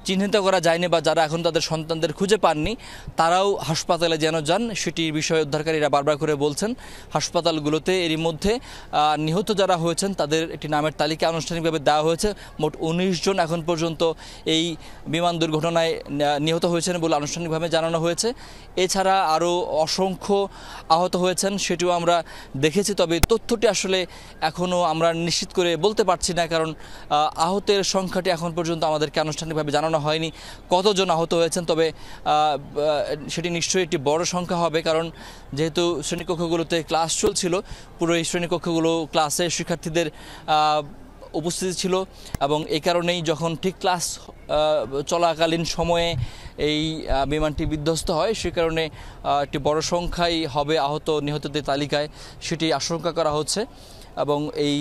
চিহ্নিত করা যায়নি বা যারা এখন তাদের সন্তানদের খুঁজে পাননি তারাও হাসপাতালে যেন যান সেটির বিষয়ে উদ্ধারকারীরা বারবার করে বলছেন। হাসপাতালগুলোতে এরই মধ্যে নিহত যারা হয়েছেন তাদের একটি নামের তালিকা আনুষ্ঠানিকভাবে দেওয়া হয়েছে। মোট ১৯ জন এখন পর্যন্ত এই বিমান দুর্ঘটনায় নিহত হয়েছেন বলে আনুষ্ঠানিকভাবে জানানো হয়েছে। এছাড়া আরও অসংখ্য আহত হয়েছেন সেটিও আমরা দেখেছি, তবে তথ্যটি আসলে এখনও আমরা নিশ্চিত করে বলতে পারছি না, কারণ আহতের সংখ্যাটি এখন পর্যন্ত আমাদেরকে আনুষ্ঠানিকভাবে জানানো হয়নি কতজন আহত হয়েছেন। তবে সেটি নিশ্চয়ই একটি বড় সংখ্যা হবে, কারণ যেহেতু শ্রেণীকক্ষগুলোতে ক্লাস চলছিল, পুরো এই শ্রেণীকক্ষগুলো ক্লাসে শিক্ষার্থীদের উপস্থিতি ছিল এবং এই কারণেই যখন ঠিক ক্লাস চলাকালীন সময়ে এই বিমানটি বিধ্বস্ত হয় সে কারণে একটি বড় সংখ্যাই হবে আহত নিহতদের তালিকায়, সেটি আশঙ্কা করা হচ্ছে। এবং এই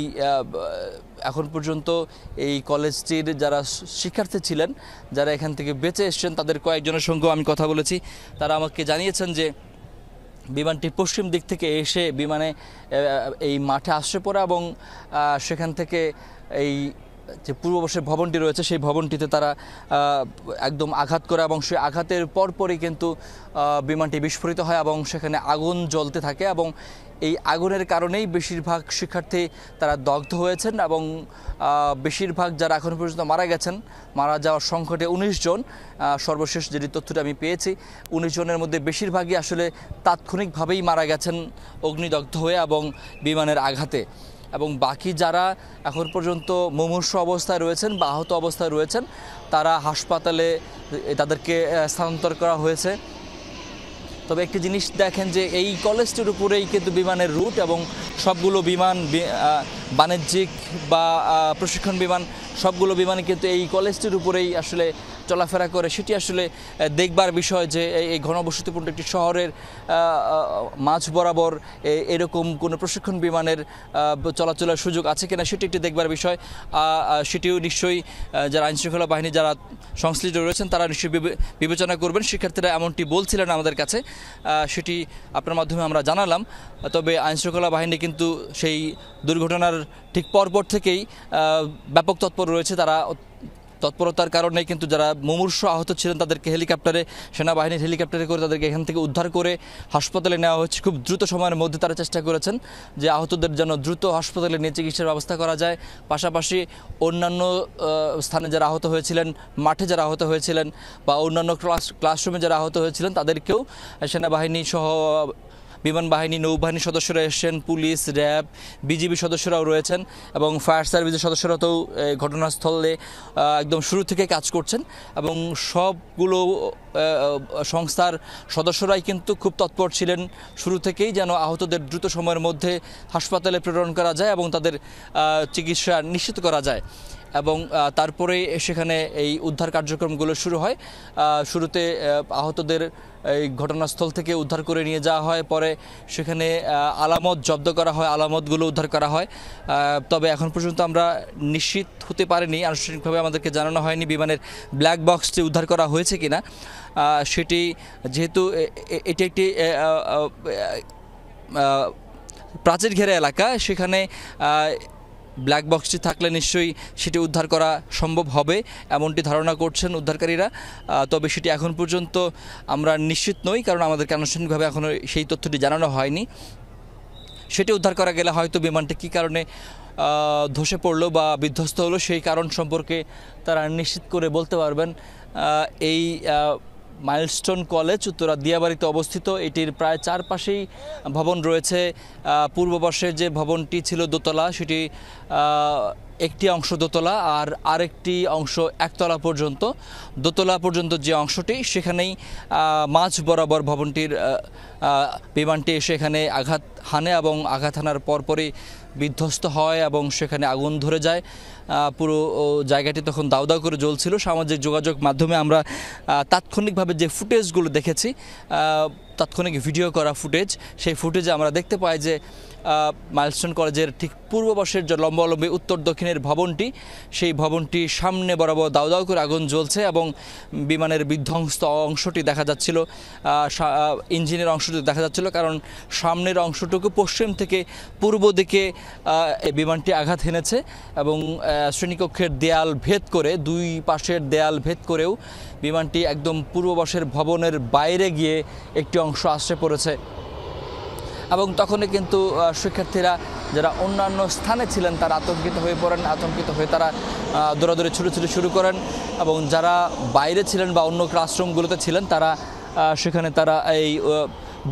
এখন পর্যন্ত এই কলেজটির যারা শিক্ষার্থী ছিলেন, যারা এখান থেকে বেঁচে এসেছেন, তাদের কয়েকজনের সঙ্গেও আমি কথা বলেছি। তারা আমাকে জানিয়েছেন যে বিমানটি পশ্চিম দিক থেকে এসে বিমানে এই মাঠে আসছে পড়ে এবং সেখান থেকে এই যে পূর্ব পাশের ভবনটি রয়েছে সেই ভবনটিতে তারা একদম আঘাত করে এবং সেই আঘাতের পরপরই কিন্তু বিমানটি বিস্ফোরিত হয় এবং সেখানে আগুন জ্বলতে থাকে এবং এই আগুনের কারণেই বেশিরভাগ শিক্ষার্থী তারা দগ্ধ হয়েছেন এবং বেশিরভাগ যারা এখন পর্যন্ত মারা গেছেন, মারা যাওয়ার সংখ্যাটি ১৯ জন। সর্বশেষ যেটি তথ্যটা আমি পেয়েছি ১৯ জনের মধ্যে বেশিরভাগই আসলে তাৎক্ষণিকভাবেই মারা গেছেন অগ্নিদগ্ধ হয়ে এবং বিমানের আঘাতে, এবং বাকি যারা এখন পর্যন্ত মুমূর্ষু অবস্থায় রয়েছেন বা আহত অবস্থায় রয়েছেন তারা হাসপাতালে তাদেরকে স্থানান্তর করা হয়েছে। তবে একটি জিনিস দেখেন যে এই কলেজটির উপরেই কিন্তু বিমানের রুট এবং সবগুলো বিমান বাণিজ্যিক বা প্রশিক্ষণ বিমান সবগুলো বিমানই কিন্তু এই কলেজটির উপরেই আসলে চলাফেরা করে। সেটি আসলে দেখবার বিষয় যে এই ঘনবসতিপূর্ণ একটি শহরের মাঝ বরাবর এরকম কোনো প্রশিক্ষণ বিমানের চলাচলের সুযোগ আছে কিনা সেটি একটি দেখবার বিষয়। সেটিও নিশ্চয়ই যারা আইনশৃঙ্খলা বাহিনী যারা সংশ্লিষ্ট রয়েছেন তারা নিশ্চয়ই বিবেচনা করবেন। শিক্ষার্থীরা এমনটি বলছিলেন আমাদের কাছে, সেটি আপনার মাধ্যমে আমরা জানালাম। তবে আইনশৃঙ্খলা বাহিনী কিন্তু সেই দুর্ঘটনার ঠিক পরপর থেকেই ব্যাপক তৎপর রয়েছে। তারা তৎপরতার কারণে কিন্তু যারা মুমূর্ষু আহত ছিলেন তাদেরকে হেলিকপ্টারে, সেনাবাহিনীর হেলিকপ্টারে করে তাদেরকে এখান থেকে উদ্ধার করে হাসপাতালে নেওয়া হচ্ছে। খুব দ্রুত সময়ের মধ্যে তারা চেষ্টা করেছেন যে আহতদের যেন দ্রুত হাসপাতালে নিয়ে চিকিৎসার ব্যবস্থা করা যায়। পাশাপাশি অন্যান্য স্থানে যারা আহত হয়েছিলেন, মাঠে যারা আহত হয়েছিলেন বা অন্যান্য ক্লাসরুমে যারা আহত হয়েছিলেন তাদেরকেও সেনাবাহিনী সহ বিমান বাহিনী, নৌবাহিনীর সদস্যরা এসেছেন, পুলিশ, র্যাব, বিজিবি সদস্যরাও রয়েছেন এবং ফায়ার সার্ভিসের সদস্যরা তো ঘটনাস্থলে একদম শুরু থেকে কাজ করছেন এবং সবগুলো সংস্থার সদস্যরাই কিন্তু খুব তৎপর ছিলেন শুরু থেকেই যেন আহতদের দ্রুত সময়ের মধ্যে হাসপাতালে প্রেরণ করা যায় এবং তাদের চিকিৎসা নিশ্চিত করা যায়। এবং তারপরে সেখানে এই উদ্ধার কার্যক্রমগুলো শুরু হয়। শুরুতে আহতদের এই ঘটনাস্থল থেকে উদ্ধার করে নিয়ে যাওয়া হয়, পরে সেখানে আলামত জব্দ করা হয়, আলামতগুলো উদ্ধার করা হয়। তবে এখন পর্যন্ত আমরা নিশ্চিত হতে পারিনি, আনুষ্ঠানিকভাবে আমাদেরকে জানানো হয়নি বিমানের ব্ল্যাক বক্সটি উদ্ধার করা হয়েছে কিনা। সেটি যেহেতু এটি একটি প্রাচীর ঘেরা এলাকা, সেখানে ব্ল্যাক বক্সটি থাকলে নিশ্চয়ই সেটি উদ্ধার করা সম্ভব হবে এমনটি ধারণা করছেন উদ্ধারকারীরা। তবে সেটি এখন পর্যন্ত আমরা নিশ্চিত নই, কারণ আমাদেরকে আনুষ্ঠানিকভাবে এখনও সেই তথ্যটি জানানো হয়নি। সেটি উদ্ধার করা গেলে হয়তো বিমানটি কী কারণে ধসে পড়লো বা বিধ্বস্ত হলো সেই কারণ সম্পর্কে তারা নিশ্চিত করে বলতে পারবেন। এই মাইলস্টোন কলেজ উত্তরা দিয়াবাড়িতে অবস্থিত। এটির প্রায় চারপাশেই ভবন রয়েছে। পূর্ব পাশের যে ভবনটি ছিল দোতলা, সেটি একটি অংশ দোতলা আর আরেকটি অংশ একতলা পর্যন্ত। দোতলা পর্যন্ত যে অংশটি সেখানেই মাঝ বরাবর ভবনটির বিমানটি এসে এখানে আঘাত হানে এবং আঘাত হানার পরপরই বিধ্বস্ত হয় এবং সেখানে আগুন ধরে যায়। পুরো জায়গাটি তখন দাউ দাউ করে জ্বলছিল। সামাজিক যোগাযোগ মাধ্যমে আমরা তাৎক্ষণিকভাবে যে ফুটেজগুলো দেখেছি, তাৎক্ষণিক ভিডিও করা ফুটেজ, সেই ফুটেজে আমরা দেখতে পাই যে মাইলস্টোন কলেজের ঠিক পূর্ব পাশের যে লম্বালম্বী উত্তর দক্ষিণের ভবনটি, সেই ভবনটি সামনে বরাবর দাউ দাউ করে আগুন জ্বলছে এবং বিমানের বিধ্বস্ত অংশটি দেখা যাচ্ছিল, ইঞ্জিনের অংশটি দেখা যাচ্ছিল, কারণ সামনের অংশটুকু পশ্চিম থেকে পূর্ব দিকে বিমানটি আঘাত হেনেছে এবং শ্রেণীকক্ষের দেয়াল ভেদ করে, দুই পাশের দেয়াল ভেদ করেও বিমানটি একদম পূর্ব পাশের ভবনের বাইরে গিয়ে একটি অংশ আশ্রে পড়েছে। এবং তখনই কিন্তু শিক্ষার্থীরা যারা অন্যান্য স্থানে ছিলেন তারা আতঙ্কিত হয়ে পড়েন, আতঙ্কিত হয়ে তারা দৌড়াদৌড়ি ছুটোছুটি শুরু করেন এবং যারা বাইরে ছিলেন বা অন্য ক্লাসরুমগুলোতে ছিলেন তারা সেখানে তারা এই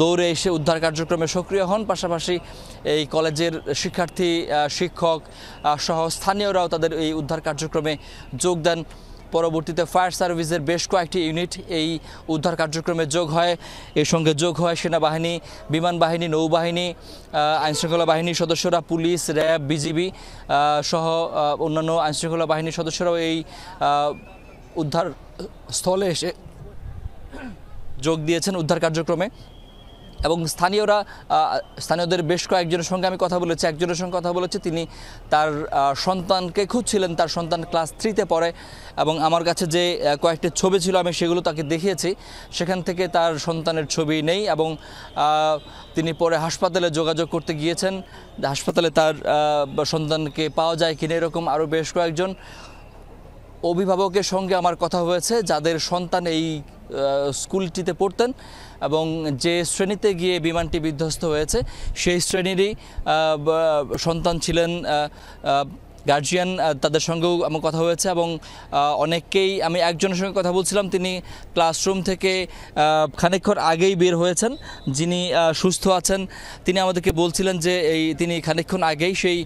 দৌড়ে এসে উদ্ধার কার্যক্রমে সক্রিয় হন। পাশাপাশি এই কলেজের শিক্ষার্থী, শিক্ষক সহ স্থানীয়রাও তাদের এই উদ্ধার কার্যক্রমে যোগ দেন। পরবর্তীতে ফায়ার সার্ভিসের বেশ কয়েকটি ইউনিট এই উদ্ধার কার্যক্রমে যোগ হয়। এর সঙ্গে যোগ হয় সেনাবাহিনী, বিমান বাহিনী, নৌবাহিনী, আইনশৃঙ্খলা বাহিনীর সদস্যরা, পুলিশ, র্যাব, বিজিবি সহ অন্যান্য আইনশৃঙ্খলা বাহিনীর সদস্যরাও এই উদ্ধার স্থলে এসে যোগ দিয়েছেন উদ্ধার কার্যক্রমে। এবং স্থানীয়দের বেশ কয়েকজনের সঙ্গে আমি কথা বলেছি। একজনের সঙ্গে কথা বলেছি, তিনি তার সন্তানকে খুঁজছিলেন, তার সন্তান ক্লাস 3-তে পড়ে এবং আমার কাছে যে কয়েকটি ছবি ছিল আমি সেগুলো তাকে দেখিয়েছি, সেখান থেকে তার সন্তানের ছবি নেই এবং তিনি পরে হাসপাতালে যোগাযোগ করতে গিয়েছেন, হাসপাতালে তার সন্তানকে পাওয়া যায় কিনা এরকম আরও বেশ কয়েকজন অভিভাবকের সঙ্গে আমার কথা হয়েছে যাদের সন্তান এই স্কুলটিতে পড়তেন এবং যে শ্রেণীতে গিয়ে বিমানটি বিধ্বস্ত হয়েছে সেই শ্রেণীরই সন্তান ছিলেন। গার্জিয়ান, তাদের সঙ্গেও আমার কথা হয়েছে এবং অনেককেই, আমি একজনের সঙ্গে কথা বলছিলাম, তিনি ক্লাসরুম থেকে খানিকক্ষণ আগেই বের হয়েছেন, যিনি সুস্থ আছেন। তিনি আমাদেরকে বলছিলেন যে তিনি খানিকক্ষণ আগেই সেই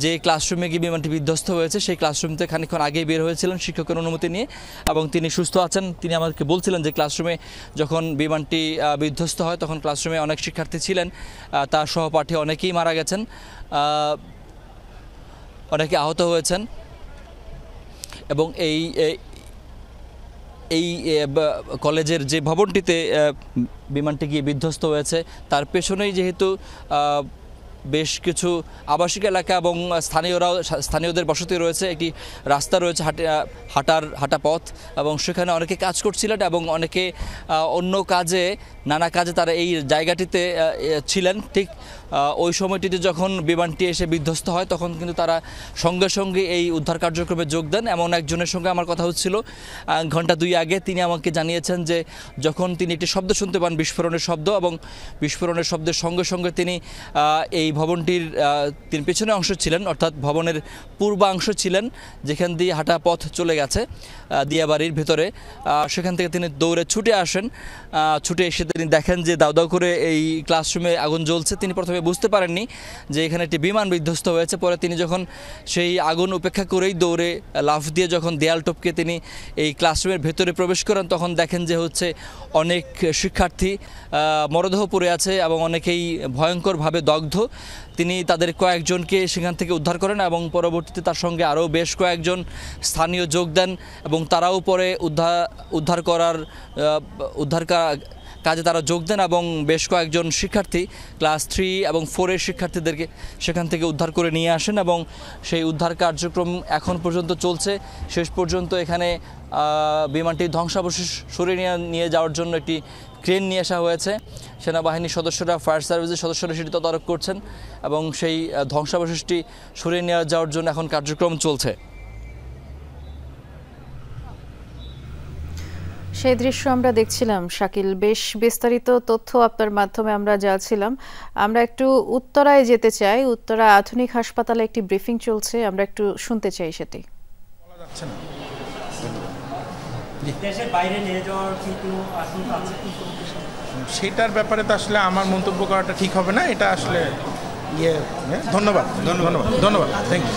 যে ক্লাসরুমে গিয়ে বিমানটি বিধ্বস্ত হয়েছে সেই ক্লাসরুম থেকে খানিকক্ষণ আগেই বের হয়েছিলেন শিক্ষকের অনুমতি নিয়ে এবং তিনি সুস্থ আছেন। তিনি আমাদেরকে বলছিলেন যে ক্লাসরুমে যখন বিমানটি বিধ্বস্ত হয় তখন ক্লাসরুমে অনেক শিক্ষার্থী ছিলেন, তার সহপাঠী অনেকেই মারা গেছেন, অনেকে আহত হয়েছেন এবং এই কলেজের যে ভবনটিতে বিমানটি গিয়ে বিধ্বস্ত হয়েছে তার পেছনেই যেহেতু বেশ কিছু আবাসিক এলাকা এবং স্থানীয়দের বসতি রয়েছে, একটি রাস্তা রয়েছে, হাঁটা পথ এবং সেখানে অনেকে কাজ করছিলেন এবং অনেকে অন্য কাজে, নানা কাজে তারা এই জায়গাটিতে ছিলেন। ঠিক ওই সময়টিতে যখন বিমানটি এসে বিধ্বস্ত হয় তখন কিন্তু তারা সঙ্গে সঙ্গে এই উদ্ধার কার্যক্রমে যোগ দেন। এমন একজনের সঙ্গে আমার কথা হচ্ছিল ঘন্টা 2 আগে, তিনি আমাকে জানিয়েছেন যে যখন তিনি একটি শব্দ শুনতে পান, বিস্ফোরণের শব্দ, এবং বিস্ফোরণের শব্দের সঙ্গে সঙ্গে তিনি এই ভবনটির তিনি পেছনে অংশ ছিলেন, অর্থাৎ ভবনের পূর্বাংশ ছিলেন যেখান দিয়ে হাঁটা পথ চলে গেছে দিয়াবাড়ির ভেতরে, সেখান থেকে তিনি দৌড়ে ছুটে আসেন। ছুটে এসে তিনি দেখেন যে দাউ দাউ করে এই ক্লাসরুমে আগুন জ্বলছে। তিনি প্রথমে বুঝতে পারেননি যে এখানে একটি বিমান বিধ্বস্ত হয়েছে। পরে তিনি যখন সেই আগুন উপেক্ষা করেই দৌড়ে লাফ দিয়ে যখন দেয়াল টপকে তিনি এই ক্লাসরুমের ভেতরে প্রবেশ করেন তখন দেখেন যে হচ্ছে অনেক শিক্ষার্থী মরদেহ পড়ে আছে এবং অনেকেই ভয়ঙ্করভাবে দগ্ধ। তিনি তাদের কয়েকজনকে সেখান থেকে উদ্ধার করেন এবং পরবর্তীতে তার সঙ্গে আরও বেশ কয়েকজন স্থানীয় যোগ দেন এবং তারাও পরে উদ্ধার কাজে তারা যোগ দেন এবং বেশ কয়েকজন শিক্ষার্থী ক্লাস 3 এবং 4-এর শিক্ষার্থীদেরকে সেখান থেকে উদ্ধার করে নিয়ে আসেন এবং সেই উদ্ধার কার্যক্রম এখন পর্যন্ত চলছে। শেষ পর্যন্ত এখানে বিমানটির ধ্বংসাবশেষ সরিয়ে নিয়ে যাওয়ার জন্য একটি ক্রেন নিয়ে আসা হয়েছে। সেনাবাহিনীর সদস্যরা, ফায়ার সার্ভিসের সদস্যরা সেটি তদারক করছেন এবং সেই ধ্বংসাবশেষটি সরিয়ে নিয়ে যাওয়ার জন্য এখন কার্যক্রম চলছে। সেই দৃশ্য আমরা দেখছিলাম শাকিল, বেশ বিস্তারিত তথ্য আপনার মাধ্যমে আমরা জানছিলাম। আমরা একটু উত্তরায় যেতে চাই। উত্তরা আধুনিক হাসপাতালে একটি ব্রিফিং চলছে, আমরা একটু শুনতে চাই সেটি। দেশের বাইরে নিয়ে যাওয়ার কিন্তু আশঙ্কা আছে, সেটার ব্যাপারে তো আসলে আমার মন্তব্য করাটা ঠিক হবে না। এটা আসলে ধন্যবাদ, থ্যাংক ইউ।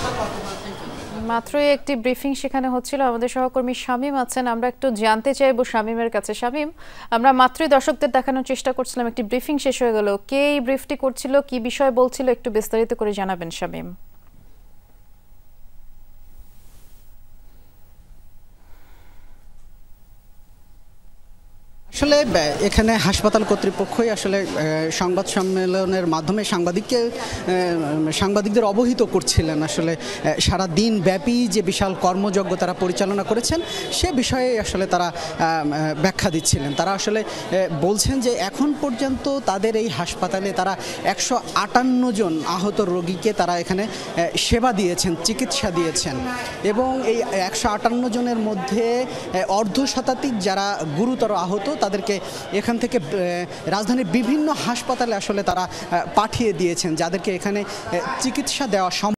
মাত্রই একটি ব্রিফিং সেখানে হচ্ছিল, আমাদের সহকর্মী শামীম আছেন, আমরা একটু জানতে চাইবো শামীমের কাছে। শামীম, আমরা মাত্রই দর্শকদের দেখানোর চেষ্টা করছিলাম, একটি ব্রিফিং শেষ হয়ে গেল, কে এই ব্রিফটি করছিল, কি বিষয় বলছিল, একটু বিস্তারিত করে জানাবেন শামীম। আসলে এখানে হাসপাতাল কর্তৃপক্ষই আসলে সংবাদ সম্মেলনের মাধ্যমে সাংবাদিকদের অবহিত করছিলেন আসলে সারা দিন ব্যাপী যে বিশাল কর্মযজ্ঞ তারা পরিচালনা করেছেন সে বিষয়ে আসলে তারা ব্যাখ্যা দিচ্ছিলেন। তারা আসলে বলছেন যে এখন পর্যন্ত তাদের এই হাসপাতালে তারা 158 জন আহত রোগীকে তারা এখানে সেবা দিয়েছেন, চিকিৎসা দিয়েছেন এবং এই 158 জনের মধ্যে অর্ধশতাধিক যারা গুরুতর আহত তাদেরকে এখান থেকে রাজধানীর বিভিন্ন হাসপাতালে আসলে তারা পাঠিয়ে দিয়েছেন, যাদেরকে এখানে চিকিৎসা দেওয়া সম্ভব।